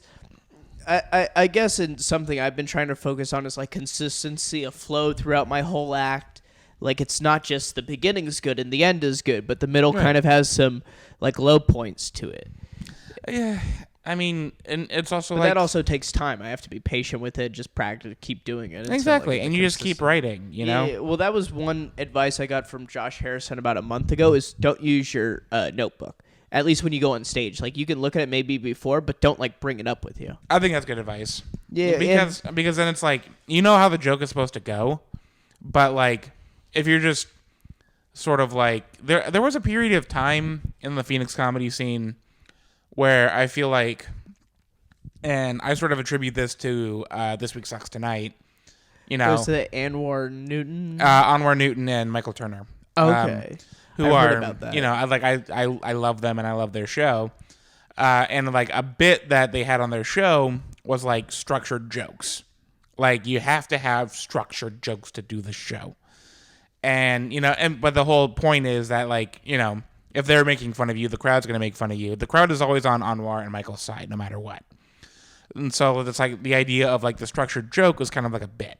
I guess in something I've been trying to focus on is like consistency of flow throughout my whole act. Like it's not just the beginning's good and the end is good, but the middle kind of has some like low points to it. Yeah. I mean, and it's also but like that also takes time. I have to be patient with it, just practice, keep doing it. Exactly, and you just keep writing, Yeah, well, that was one advice I got from Josh Harrison about a month ago: is don't use your notebook. At least when you go on stage, like you can look at it maybe before, but don't like bring it up with you. I think that's good advice. Yeah, because then it's like how the joke is supposed to go, but like if you're just sort of like there was a period of time in the Phoenix comedy scene where I feel like, and I sort of attribute this to This Week Sucks Tonight, Was it Anwar Newton? Anwar Newton and Michael Turner. Okay. Who I've are, heard about that. I love them and I love their show. And like a bit that they had on their show was like structured jokes. Like you have to have structured jokes to do the show. And, but the whole point is that like, if they're making fun of you, the crowd's going to make fun of you. The crowd is always on Anwar and Michael's side, no matter what. And so it's like the idea of like the structured joke was kind of like a bit.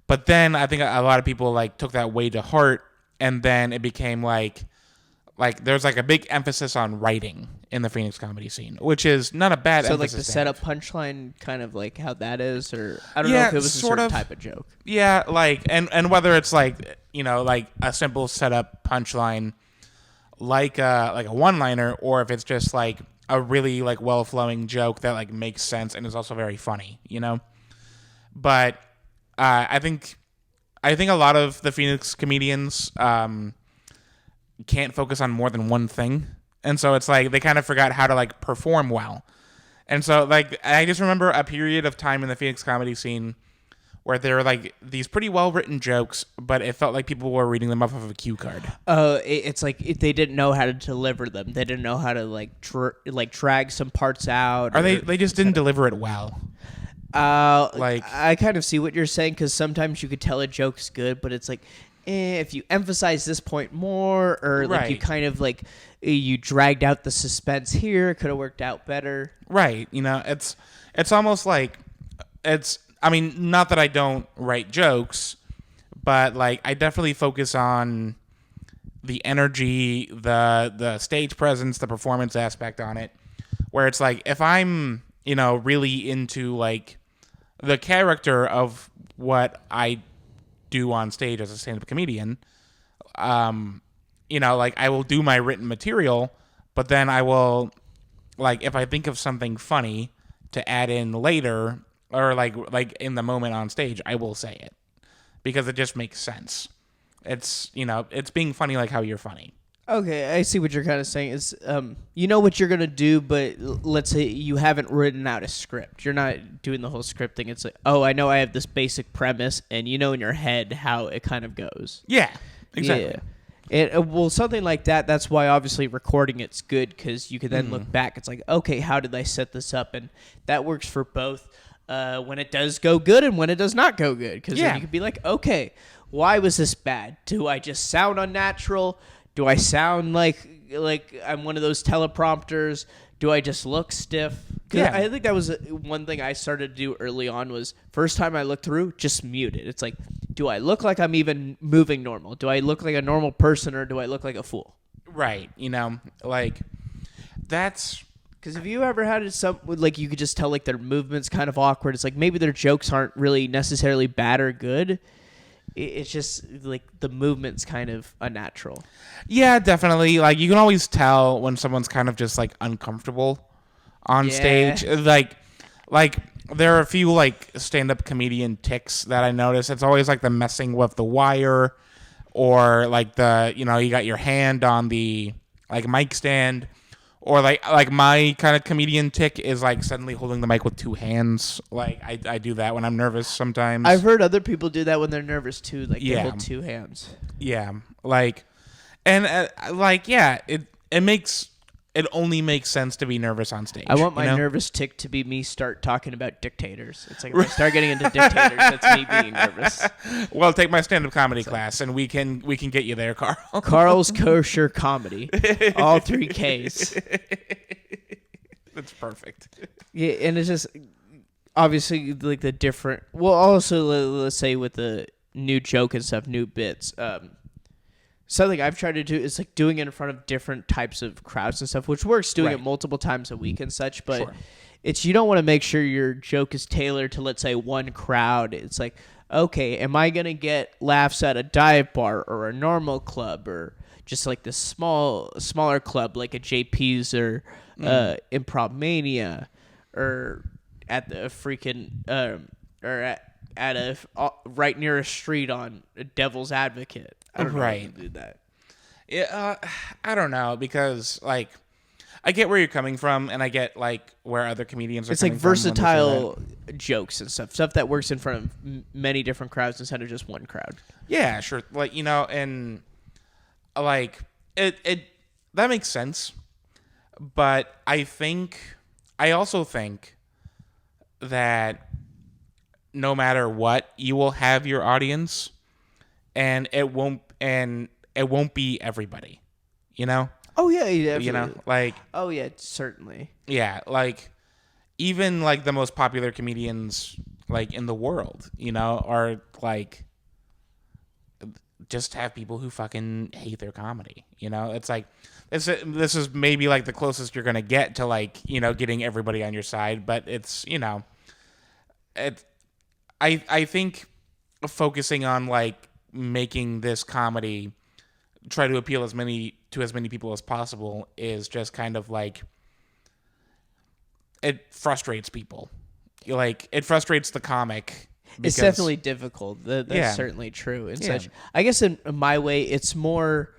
But then I think a lot of people like took that way to heart, and then it became like there's like a big emphasis on writing in the Phoenix comedy scene, which is not a bad emphasis. So like the setup punchline, kind of like how that is, or I don't know if it was a certain type of joke. Yeah, like and whether it's like like a simple setup punchline, like a one-liner, or if it's just like a really like well-flowing joke that like makes sense and is also very funny, But I think a lot of the Phoenix comedians can't focus on more than one thing, and so it's like they kind of forgot how to like perform well. And so like I just remember a period of time in the Phoenix comedy scene where there were like these pretty well-written jokes, but it felt like people were reading them off of a cue card. It's like they didn't know how to deliver them. They didn't know how to like drag some parts out. Or they just didn't deliver it well. I kind of see what you're saying, because sometimes you could tell a joke's good, but it's like if you emphasize this point more, or like you Right. kind of like you dragged out the suspense here, it could have worked out better. Right. It's almost like I mean, not that I don't write jokes, but like I definitely focus on the energy, the stage presence, the performance aspect on it. Where it's like if I'm, really into like the character of what I do on stage as a stand-up comedian, like I will do my written material, but then I will, like, if I think of something funny to add in later or like in the moment on stage, I will say it because it just makes sense. It's being funny like how you're funny. Okay, I see what you're kind of saying. Is you know what you're gonna do, but let's say you haven't written out a script. You're not doing the whole script thing. It's like, oh, I know I have this basic premise, and you know in your head how it kind of goes. Yeah, exactly. Yeah. Well, something like that. That's why obviously recording it's good because you can then look back. It's like, okay, how did I set this up? And that works for both when it does go good and when it does not go good. Because then you can be like, okay, why was this bad? Do I just sound unnatural? Do I sound like I'm one of those teleprompters? Do I just look stiff? Yeah. I think that was one thing I started to do early on was first time I looked through, just mute it. It's like, do I look like I'm even moving normal? Do I look like a normal person or do I look like a fool? Right. Like that's Because have you ever had like you could just tell like their movements kind of awkward? It's like maybe their jokes aren't really necessarily bad or good. It's just like the movement's kind of unnatural. Yeah, definitely. Like you can always tell when someone's kind of just like uncomfortable on stage. Like there are a few like stand-up comedian tics that I notice. It's always like the messing with the wire, or like you got your hand on the like mic stand, or like my kind of comedian tic is like suddenly holding the mic with two hands. Like I do that when I'm nervous sometimes. I've heard other people do that when they're nervous too. Like they Yeah. hold two hands. Yeah, like, and it only makes sense to be nervous on stage. I want my you know? nervous tick to be me start talking about dictators. It's like if I start getting into dictators, that's me being nervous. Well, take my stand-up comedy class, and we can get you there, Carl. Karl's Kosher Comedy, all 3 Ks. That's perfect. Yeah, and it's just obviously like the different. Well, also let's say with the new joke and stuff, new bits. Something I've tried to do is like doing it in front of different types of crowds and stuff, which works doing it multiple times a week and such. But Sure. it's you don't want to make sure your joke is tailored to, let's say, one crowd. It's like, okay, am I gonna get laughs at a dive bar or a normal club or just like this smaller club like a JP's or Improv Mania or at the freaking or at a right near a street on Devil's Advocate. I don't know how you do that. Yeah, I don't know, because like I get where you're coming from, and I get like where other comedians are. It's like coming from when they say versatile that. jokes and stuff that works in front of many different crowds instead of just one crowd. Yeah, sure. Like and like it that makes sense, but I also think that no matter what, you will have your audience, and it won't be everybody, Oh yeah, definitely. like Oh yeah, certainly. yeah, like even like the most popular comedians like in the world, are like just have people who fucking hate their comedy. It's like this is maybe like the closest you're gonna get to like getting everybody on your side, but it's I think focusing on like making this comedy try to appeal as many people as possible is just kind of like it frustrates people. Like it frustrates the comic. It's definitely difficult. That's certainly true and such. I guess in my way, it's more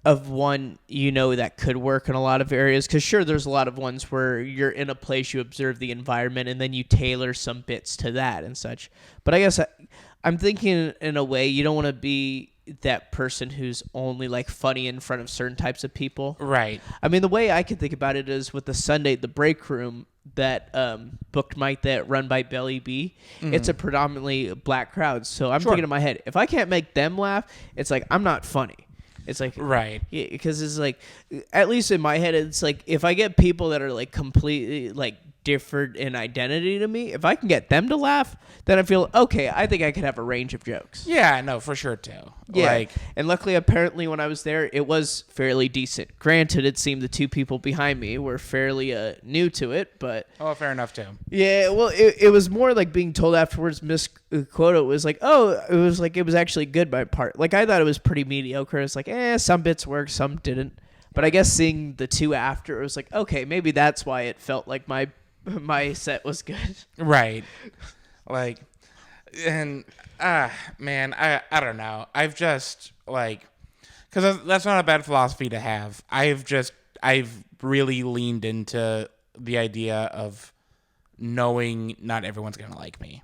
of one that could work in a lot of areas, because sure, there's a lot of ones where you're in a place, you observe the environment, and then you tailor some bits to that and such. But I guess I'm thinking in a way you don't want to be that person who's only like funny in front of certain types of people. Right. I mean, the way I can think about it is with the Sunday, the break room that booked mic that run by Belly B. It's a predominantly black crowd. So I'm thinking in my head, if I can't make them laugh, it's like I'm not funny. It's like Right. yeah, because it's like at least in my head, it's like if I get people that are like completely like different in identity to me, if I can get them to laugh, then I feel okay. I think I could have a range of jokes. Yeah, no, for sure too. Yeah, Like, and luckily, apparently, when I was there, it was fairly decent. Granted, it seemed the two people behind me were fairly new to it, but oh, fair enough too. yeah, well, it was more like being told afterwards. Miss Quota was like, "Oh, it was actually good by part." Like I thought it was pretty mediocre. It's like, some bits worked, some didn't. But I guess seeing the two after, it was like, okay, maybe that's why it felt like my set was good. Right. Like, and man, I don't know. I've just like, because that's not a bad philosophy to have. I've really leaned into the idea of knowing not everyone's gonna like me,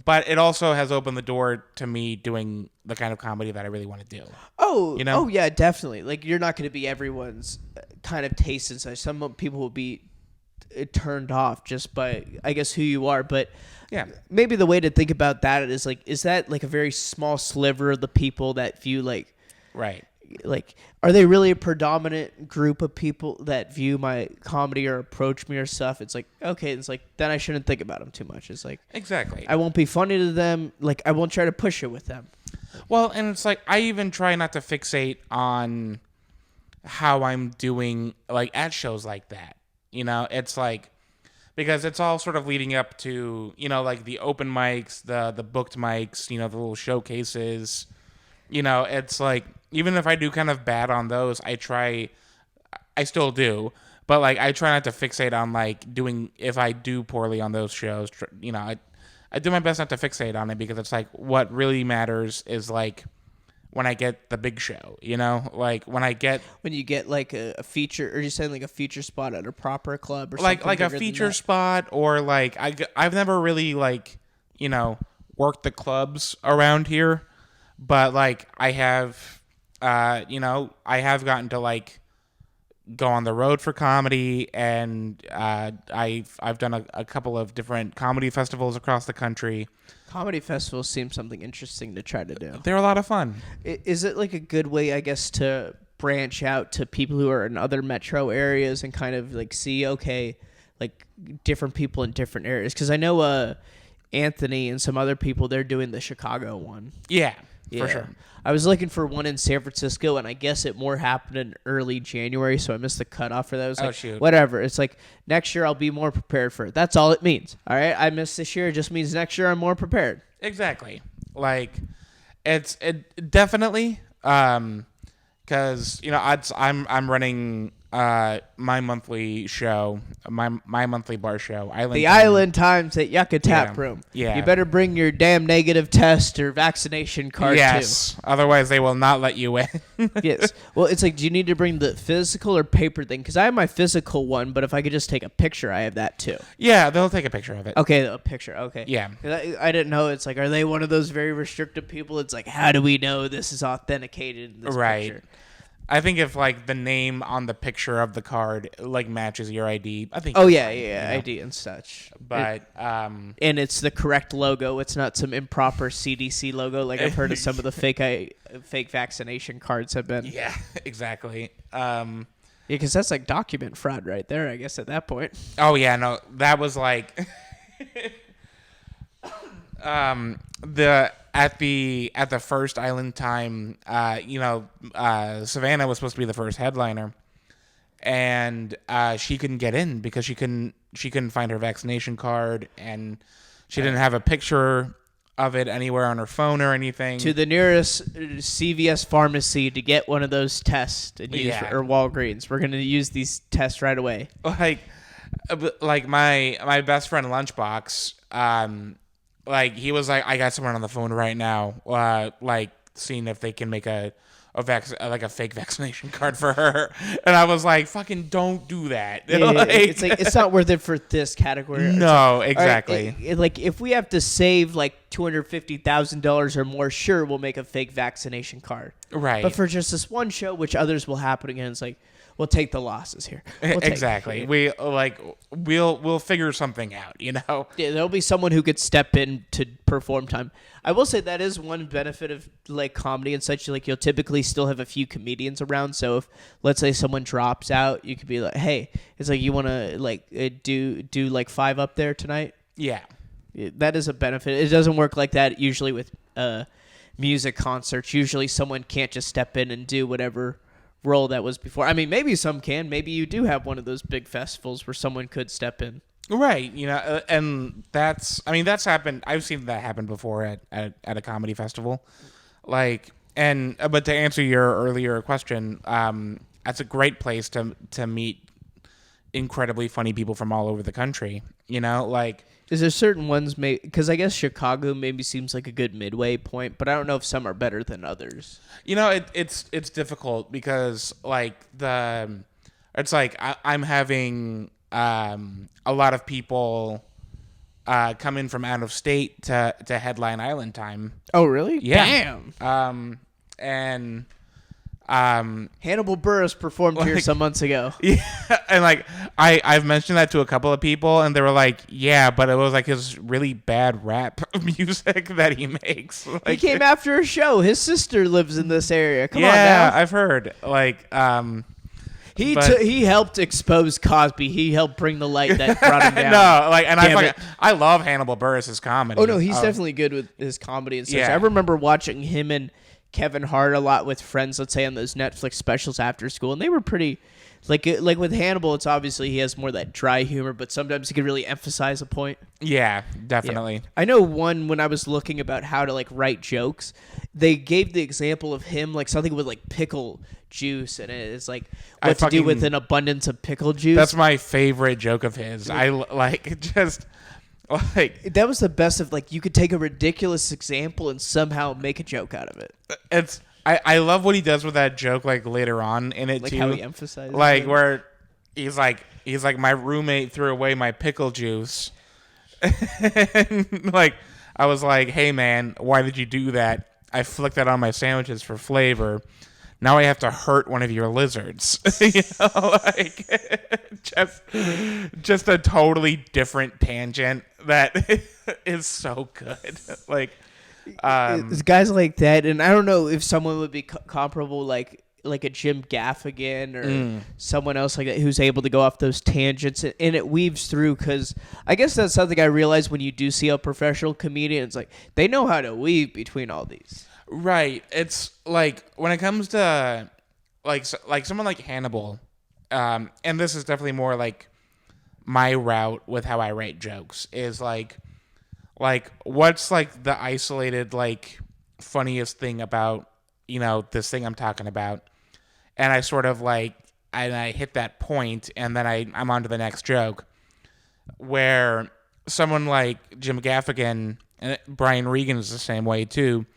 but it also has opened the door to me doing the kind of comedy that I really want to do. Oh, you know? Oh yeah, definitely. Like you're not going to be everyone's kind of taste and such. Some people will be turned off just by, I guess, who you are. But Yeah. maybe the way to think about that is like, is that like a very small sliver of the people that view Right. like, are they really a predominant group of people that view my comedy or approach me or stuff? It's like, okay, it's like, then I shouldn't think about them too much. It's like, Exactly. I won't be funny to them. Like, I won't try to push it with them. Well, and it's like I even try not to fixate on how I'm doing like at shows like that. You know, it's like because it's all sort of leading up to, you know, like the open mics, the booked mics, you know, the little showcases. You know, it's like even if I do kind of bad on those, I still do, but like I try not to fixate on like doing if I do poorly on those shows. You know, I do my best not to fixate on it because it's like what really matters is like when I get the big show, you know, like when you get like a feature, or you saying like a feature spot at a proper club or like something a feature spot, or like I've never really like, you know, worked the clubs around here, but like I have, you know, I have gotten to like go on the road for comedy, and I've done a couple of different comedy festivals across the country. Comedy festivals seem something interesting to try to do. They're a lot of fun. Is it like a good way, I guess, to branch out to people who are in other metro areas and kind of like see, okay, like different people in different areas? Because I know Anthony and some other people, they're doing the Chicago one. Yeah. For sure. I was looking for one in San Francisco, and I guess it more happened in early January, so I missed the cutoff for that. I was like, shoot. Whatever. It's like, next year I'll be more prepared for it. That's all it means. All right? I missed this year. It just means next year I'm more prepared. Exactly. Like, it definitely, because, you know, I'm running my monthly show, my monthly bar show, Island Times at Yucca Tap Room. Yeah. You better bring your damn negative test or vaccination card yes. too. Otherwise they will not let you in. Yes. Well, it's like, do you need to bring the physical or paper thing? Because I have my physical one, but if I could just take a picture, I have that too. Yeah, they'll take a picture of it. Okay, a picture. Okay. Yeah. I didn't know. It's like, are they one of those very restrictive people? It's like, how do we know this is authenticated in this picture? I think if like the name on the picture of the card like matches your ID, I think. Oh yeah, fine, you know? ID and such. But and it's the correct logo. It's not some improper CDC logo like I've heard of some of the fake vaccination cards have been. Yeah, exactly. Yeah, because that's like document fraud right there, I guess, at that point. Oh yeah, no, that was like at the first Island Time, you know, Savannah was supposed to be the first headliner, and she couldn't get in because she couldn't find her vaccination card, and she didn't have a picture of it anywhere on her phone or anything. To the nearest CVS pharmacy to get one of those tests and use, or Walgreens. We're gonna use these tests right away. Like my best friend Lunchbox, like he was like, I got someone on the phone right now, like seeing if they can make a fake vaccination card for her, and I was like, fucking don't do that. It's like it's not worth it for this category. No, exactly. Like if we have to save like like $250,000 or more, sure, we'll make a fake vaccination card. Right. But for just this one show, which others will happen again, it's like, we'll take the losses here. Exactly. We'll figure something out, Yeah, there'll be someone who could step in to perform time. I will say that is one benefit of like comedy and such. Like you'll typically still have a few comedians around. So if let's say someone drops out, you could be like, hey, it's like you want to like do like 5 up there tonight. Yeah. That is a benefit. It doesn't work like that usually with music concerts. Usually someone can't just step in and do whatever role that was before. I mean, maybe some can. Maybe you do have one of those big festivals where someone could step in. Right, and that's happened. I've seen that happen before at a comedy festival. But to answer your earlier question, that's a great place to meet incredibly funny people from all over the country. Is there certain ones, because I guess Chicago maybe seems like a good midway point, but I don't know if some are better than others. It's difficult because I'm having a lot of people come in from out of state to headline Island Time. Oh, really? Yeah. Damn. And Hannibal Buress performed here some months ago. Yeah, and I've mentioned that to a couple of people, and they were like, "Yeah, but it was like his really bad rap music that he makes." He came after a show. His sister lives in this area. Come on now. Yeah, I've heard. He helped expose Cosby. He helped bring the light that brought him down. I love Hannibal Buress's comedy. Oh no, he's definitely good with his comedy and such. Yeah. I remember watching him and Kevin Hart a lot with friends, let's say on those Netflix specials after school, and they were pretty like with Hannibal. It's obviously he has more of that dry humor, but sometimes he can really emphasize a point. Yeah, definitely. Yeah. I know one when I was looking about how to write jokes, they gave the example of him something with pickle juice, and it's what to do with an abundance of pickle juice. That's my favorite joke of his. That was the best of you could take a ridiculous example and somehow make a joke out of it. I love what he does with that joke later on in it too. How he emphasizes where he's like my roommate threw away my pickle juice. And I was like, "Hey man, why did you do that? I flicked that on my sandwiches for flavor. Now I have to hurt one of your lizards." Just a totally different tangent that is so good. It's guys like that, and I don't know if someone would be comparable, like a Jim Gaffigan or someone else like that who's able to go off those tangents, and it weaves through. Because I guess that's something I realize when you do see a professional comedian, it's they know how to weave between all these. Right. It's when it comes to someone like Hannibal, and this is definitely more my route with how I write jokes is what's the isolated funniest thing about this thing I'm talking about, and I sort of and I hit that point, and then I'm on to the next joke, where someone like Jim Gaffigan and Brian Regan is the same way too.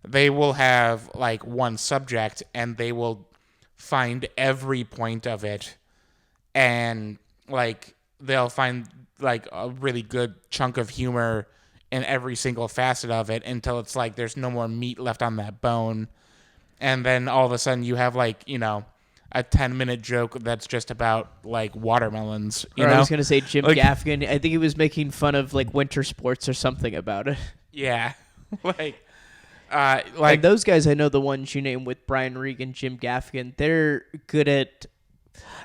They will have one subject, and they will find every point of it, and they'll find a really good chunk of humor in every single facet of it until it's there's no more meat left on that bone, and then all of a sudden you have a 10-minute joke that's just about watermelons. I was gonna say Jim Gaffigan. I think he was making fun of winter sports or something about it. Yeah, and those guys, I know the ones you named with Brian Regan, Jim Gaffigan, they're good at,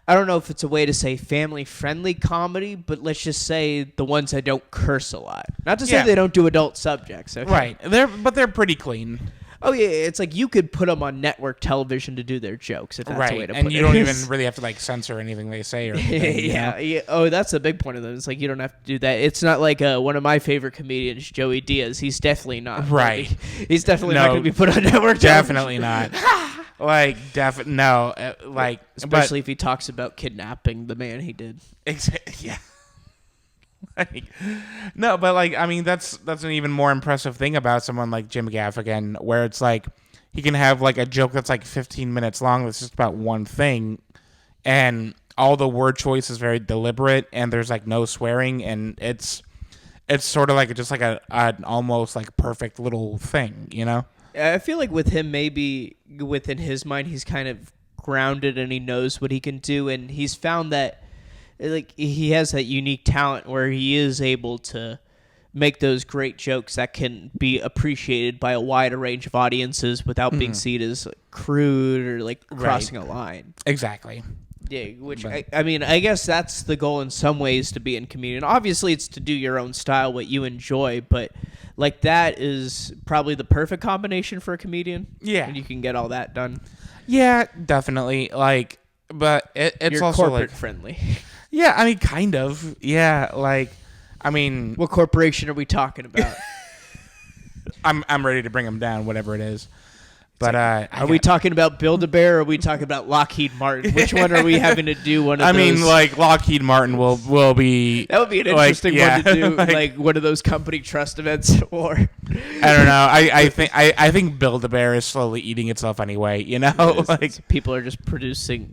I don't know if it's a way to say family-friendly comedy, but let's just say the ones that don't curse a lot. Not to say they don't do adult subjects. Okay? Right. They're pretty clean. Oh, yeah, it's you could put them on network television to do their jokes, if that's the way to put it. And you don't even really have to censor anything they say or anything. Yeah. Oh, that's a big point of them. It's you don't have to do that. It's not one of my favorite comedians, Joey Diaz. He's definitely not. Right. He's definitely not going to be put on network television. Definitely not. No. Especially if he talks about kidnapping the man he did. Yeah. No, but that's an even more impressive thing about someone like Jim Gaffigan, where it's he can have a joke that's 15 minutes long that's just about one thing, and all the word choice is very deliberate, and there's no swearing, and it's it's sort of like just like an almost like perfect little thing, you know? I feel like with him, maybe within his mind, he's kind of grounded and he knows what he can do, and he's found that like he has that unique talent where he is able to make those great jokes that can be appreciated by a wider range of audiences without being seen as like, crude or like crossing a line. Exactly. Yeah, which I mean, I guess that's the goal in some ways to be in comedian. Obviously, it's to do your own style, what you enjoy, but like that is probably the perfect combination for a comedian. Yeah, and you can get all that done. Yeah, definitely. Like, but it's You're also corporate like friendly. Yeah, I mean, kind of. Yeah, like, I mean, What corporation are we talking about? I'm ready to bring them down, whatever it is. But are we talking about Build-A-Bear or are we talking about Lockheed Martin? Which one are we having to do one of those? I mean, like, Lockheed Martin will be... That would be an interesting one to do, like one of those company trust events. Or I don't know. I think Build-A-Bear is slowly eating itself anyway, you know? Like people are just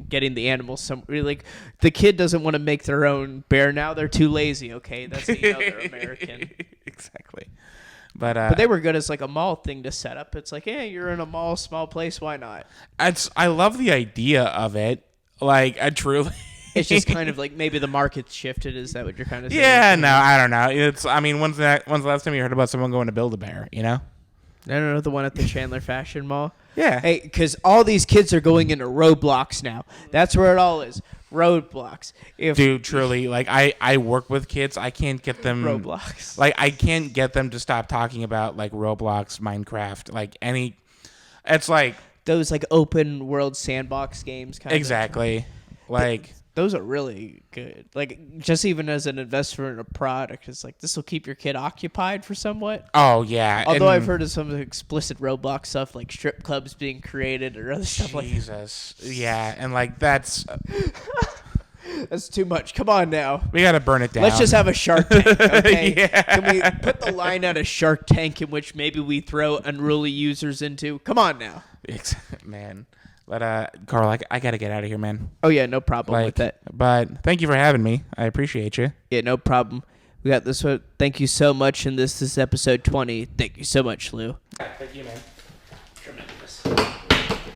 getting the animals somewhere. Like, the kid doesn't want to make their own bear now. They're too lazy, okay? That's they're American. Exactly. But they were good as like a mall thing to set up. It's like, hey, you're in a mall, small place, why not? I love the idea of it. Like, I truly... It's just kind of like maybe the market's shifted. Is that what you're kind of saying? Yeah, no, I don't know. I mean, when's the last time you heard about someone going to Build-A-Bear, you know? I don't know, the one at the Chandler Fashion Mall? Yeah. Hey, because all these kids are going into Roblox now. That's where it all is. Roadblocks. Dude, truly, like I work with kids. I can't get them Roblox. Like I can't get them to stop talking about like Roblox, Minecraft, like any. It's like those like open world sandbox games. Exactly. Like those are really good. Like just even as an investor in a product, it's like this will keep your kid occupied for somewhat. Oh yeah. Although I've heard of some explicit Roblox stuff like strip clubs being created or other stuff like that. Jesus. Yeah, and like that's too much. Come on now. We gotta burn it down. Let's just have a Shark Tank, okay? Yeah. Can we put the line out of Shark Tank in which maybe we throw unruly users into? Come on now. Man. But Karl, I gotta get out of here, man. Oh yeah, no problem with that. But thank you for having me. I appreciate you. Yeah, no problem. We got this one. Thank you so much, and this is episode 20. Thank you so much, Lou. Thank you, man. Tremendous.